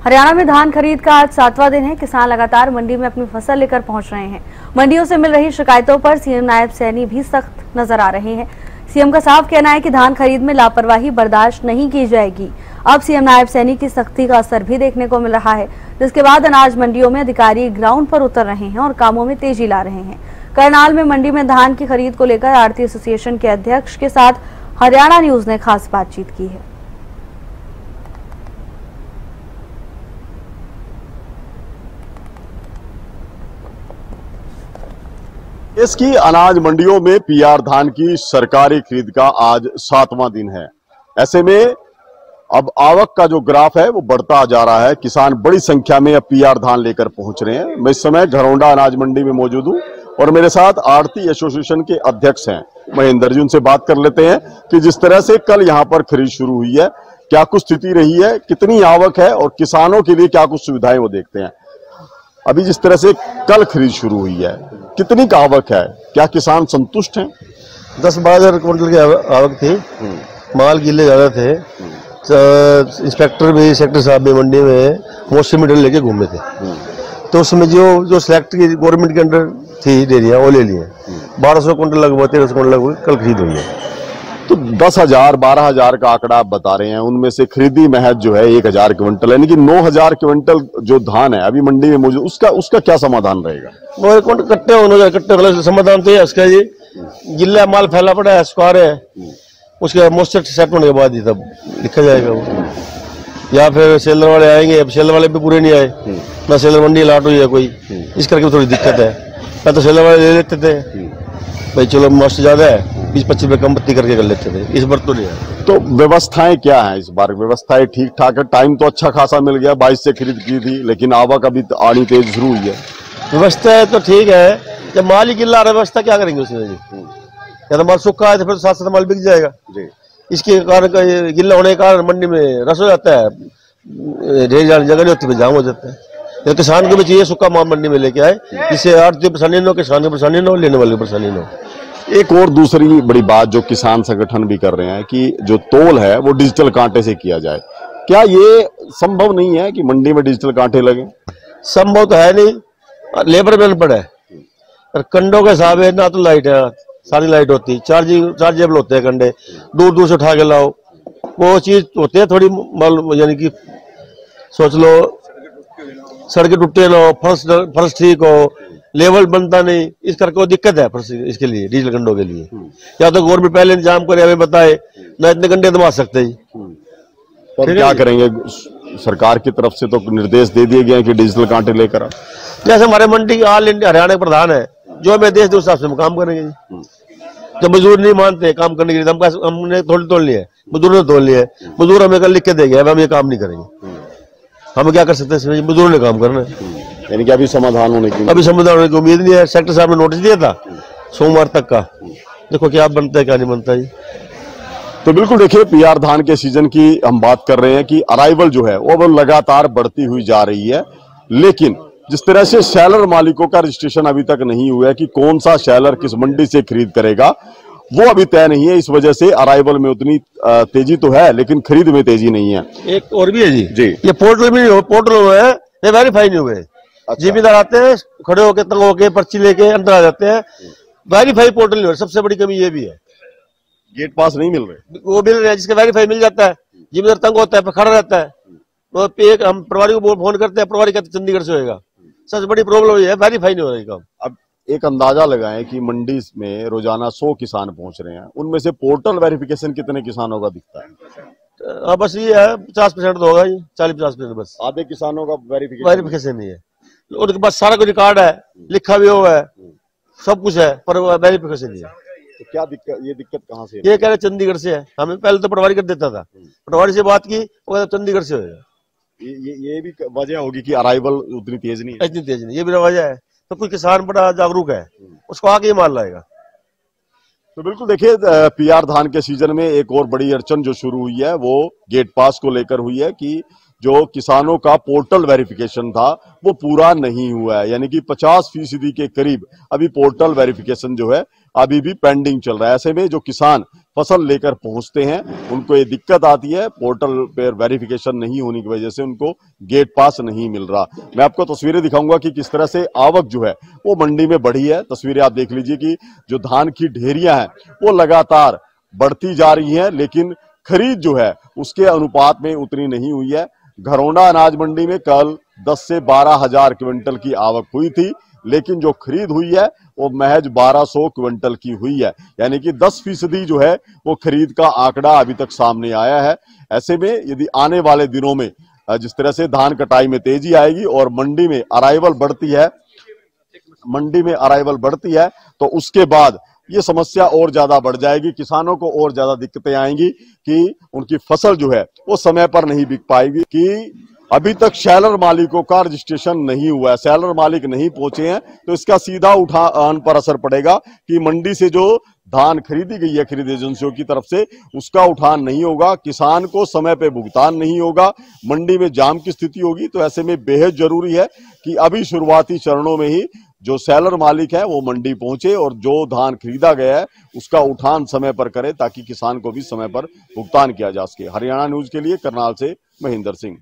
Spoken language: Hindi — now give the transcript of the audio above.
हरियाणा में धान खरीद का आज 7वां दिन है। किसान लगातार मंडी में अपनी फसल लेकर पहुंच रहे हैं। मंडियों से मिल रही शिकायतों पर सीएम नायब सैनी भी सख्त नजर आ रहे हैं। सीएम का साफ कहना है कि धान खरीद में लापरवाही बर्दाश्त नहीं की जाएगी। अब सीएम नायब सैनी की सख्ती का असर भी देखने को मिल रहा है, जिसके बाद अनाज मंडियों में अधिकारी ग्राउंड पर उतर रहे हैं और कामों में तेजी ला रहे हैं। करनाल में मंडी में धान की खरीद को लेकर आढ़ती एसोसिएशन के अध्यक्ष के साथ हरियाणा न्यूज ने खास बातचीत की है। देश की अनाज मंडियों में पीआर धान की सरकारी खरीद का आज 7वां दिन है। ऐसे में अब आवक का जो ग्राफ है वो बढ़ता जा रहा है। किसान बड़ी संख्या में अब पीआर धान लेकर पहुंच रहे हैं। मैं इस समय घरौंडा अनाज मंडी में मौजूद हूं और मेरे साथ आढ़ती एसोसिएशन के अध्यक्ष हैं महेंद्र जी। उनसे बात कर लेते हैं कि जिस तरह से कल यहाँ पर खरीद शुरू हुई है, क्या कुछ स्थिति रही है, कितनी आवक है और किसानों के लिए क्या कुछ सुविधाएं वो देखते हैं। अभी जिस तरह से कल खरीद शुरू हुई है, कितनी का आवक है, क्या किसान संतुष्ट हैं? 10-12 हजार क्विंटल की आवक थी। माल गिले ज्यादा थे। इंस्पेक्टर भी, सेक्टर साहब भी मंडी में मौसम मीटर लेके घूमे थे। तो उसमें जो सेलेक्ट की गवर्नमेंट के अंडर थी डेयरियां वो ले लिए। 1200 क्विंटल लगभग 1300 क्विंटल लगभग कल खरीद हुई है। तो 10,000 12,000 का आंकड़ा आप बता रहे हैं, उनमें से खरीदी महज जो है 1,000 क्विंटल, यानी कि 9,000 क्विंटल जो धान है अभी मंडी में मौजूद, उसका क्या समाधान रहेगा? 9 क्विंटल कट्टे समाधान तो है उसका जी। गिल्ला माल फैला पड़ा है, स्क्वायर है, उसके मॉइस्चर सेट होने के बाद ही तब लिखा जाएगा वो। या फिर सेलर वाले आएंगे, अब सेलर वाले भी पूरे नहीं आए ना, सेलर मंडी लाट हुई है कोई, इस करके थोड़ी दिक्कत है। मैं तो सेलर वाले ले लेते थे भाई, चलो मॉइस्चर ज्यादा है 20-25 रुपए कम पत्ती करके कर लेते थे। इस बार तो नहीं है। तो व्यवस्थाएं क्या है इस बार? व्यवस्थाएं ठीक ठाक है? टाइम तो अच्छा खासा मिल गया, 22 से खरीद की थी, लेकिन आवक अभी आनी तेज शुरू हुई है। व्यवस्था तो ठीक है, जब माल ही गिल्ला व्यवस्था क्या करेंगे उसमें जी? या तो माल सूखा है तो फिर साथ साथ माल बिक जाएगा जी। इसके कारण गिल्ला होने के कारण मंडी में रस हो जाता है, ढेर जगह नहीं होती, जाम हो जाता है। तो किसान को भी चाहिए सूखा माल मंडी में लेके आए, जिससे आर्थिक परेशानी न हो, किसान की परेशानी न हो, लेने वाले की परेशानी न हो। एक और दूसरी बड़ी बात जो किसान संगठन भी कर रहे हैं कि जो तोल है वो डिजिटल कांटे से किया जाए। क्या ये संभव नहीं है कि मंडी में डिजिटल कांटे लगे? संभव तो है नहीं, लेबर में अनपढ़ है। और कंडों के हिसाब है ना, तो लाइट है, सारी लाइट होती, चार्जेबल होते हैं कंडे, दूर दूर से उठा के लाओ, वो चीज होती है थोड़ी माल, यानी कि सोच लो सड़कें टूटे ना हो, फर्श ठीक हो, लेवल बनता नहीं, इस करके वो दिक्कत है फर्श इसके लिए, डीजल गंडों के लिए। या तो गवर्नमेंट पहले इंतजाम करे, हमें बताए ना, इतने गंडे दबा सकते जी। पर क्या करेंगे? सरकार की तरफ से तो निर्देश दे दिए गए हैं कि डिजिटल कांटे लेकर। जैसे हमारे मंडी ऑल इंडिया हरियाणा के प्रधान है, जो हमें देश दे उस हिसाब से हम काम करेंगे जी। जब मजदूर नहीं मानते काम करने के लिए, हमने तोड़ लिया है, मजदूर ने तोड़ लिया है, मजदूर हमें कल लिख के देंगे, हम ये काम नहीं करेंगे। हम क्या कर सकते हैं, मजदूरों ने काम करना है। यानी कि अभी समाधान होने की उम्मीद नहीं है। सेक्टर साहब ने नोटिस दिया था सोमवार तक का, देखो क्या बनता है क्या नहीं बनता जी। तो बिल्कुल देखिए, पीआर धान के सीजन की हम बात कर रहे हैं कि अराइवल जो है वो लगातार बढ़ती हुई जा रही है, लेकिन जिस तरह से शैलर मालिकों का रजिस्ट्रेशन अभी तक नहीं हुआ है कि कौन सा शैलर किस मंडी से खरीद करेगा, वो अभी तय नहीं है। इस वजह से अराइवल में उतनी तेजी तो है, लेकिन खरीद में तेजी नहीं है। एक और भी है जी, ये पोर्टल में है, ये वेरीफाई नहीं हुए। अच्छा। जिम्मेदार आते हैं, खड़े होके तंग होके पर्ची लेके अंदर आ जाते हैं, वेरीफाई पोर्टल नहीं हो। सबसे बड़ी कमी ये भी है, गेट पास नहीं मिल रहे। वो मिल रहे हैं, जिसका वेरीफाई मिल जाता है, जिम्मेदार तंग होता है, खड़ा रहता है। तो एक हम प्रभारी को फोन करते हैं, प्रभारी कहते चंडीगढ़ से होगा। सबसे बड़ी प्रॉब्लम ये है, वेरीफाई नहीं हो रही काम। अब एक अंदाजा लगाएं कि मंडी में रोजाना 100 किसान पहुंच रहे हैं, उनमें से पोर्टल वेरिफिकेशन कितने किसानों का दिखता है? बस ये है 50% तो होगा, 40-50% बस। आधे किसानों का वेरिफिकेशन नहीं है, उनके पास सारा कुछ रिकॉर्ड है, लिखा भी हुआ है, सब कुछ है, पर वेरिफिकेशन नहीं है। तो क्या दिक्कत, ये दिक्कत कहाँ से है? ये कह रहे चंडीगढ़ से है। हमें पहले तो पटवारी कर देता था, पटवारी से बात की, वो कहता चंडीगढ़ से होगा। ये भी वजह होगी कि अराइवल उतनी तेज नहीं है। इतनी तेज नहीं, ये भी वजह है। तो कुछ किसान बड़ा जागरूक है, उसको आगे ही माल लाएगा। तो बिल्कुल देखिए, पीआर धान के सीजन में एक और बड़ी अड़चन जो शुरू हुई है वो गेट पास को लेकर हुई है कि जो किसानों का पोर्टल वेरिफिकेशन था वो पूरा नहीं हुआ है, यानी कि 50% के करीब अभी पोर्टल वेरिफिकेशन जो है अभी भी पेंडिंग चल रहा है। ऐसे में जो किसान फसल लेकर पहुंचते हैं उनको ये दिक्कत आती है, पोर्टल पर वेरिफिकेशन नहीं होने की वजह से उनको गेट पास नहीं मिल रहा। मैं आपको तस्वीरें दिखाऊंगा कि किस तरह से आवक जो है वो मंडी में बढ़ी है। तस्वीरें आप देख लीजिए कि जो धान की ढेरियां हैं वो लगातार बढ़ती जा रही हैं, लेकिन खरीद जो है उसके अनुपात में उतनी नहीं हुई है। घरौंडा अनाज मंडी में कल 10 से 12 हजार क्विंटल की आवक हुई थी, लेकिन जो खरीद हुई है वो महज 1200 क्विंटल की हुई है, यानी कि 10% जो है वो खरीद का आंकड़ा अभी तक सामने आया है। ऐसे में यदि आने वाले दिनों में जिस तरह से धान कटाई में तेजी आएगी और मंडी में अराइवल बढ़ती है तो उसके बाद ये समस्या और ज्यादा बढ़ जाएगी, किसानों को और ज्यादा दिक्कतें आएंगी कि उनकी फसल जो है वो समय पर नहीं बिक पाएगी। कि अभी तक शैलर मालिकों का रजिस्ट्रेशन नहीं हुआ है, शैलर मालिक नहीं पहुंचे हैं, तो इसका सीधा उठान पर असर पड़ेगा कि मंडी से जो धान खरीदी गई है खरीद एजेंसियों की तरफ से उसका उठान नहीं होगा, किसान को समय पे भुगतान नहीं होगा, मंडी में जाम की स्थिति होगी। तो ऐसे में बेहद जरूरी है कि अभी शुरुआती चरणों में ही जो सेलर मालिक है वो मंडी पहुंचे और जो धान खरीदा गया है उसका उठान समय पर करे, ताकि किसान को भी समय पर भुगतान किया जा सके। हरियाणा न्यूज के लिए करनाल से महेंद्र सिंह।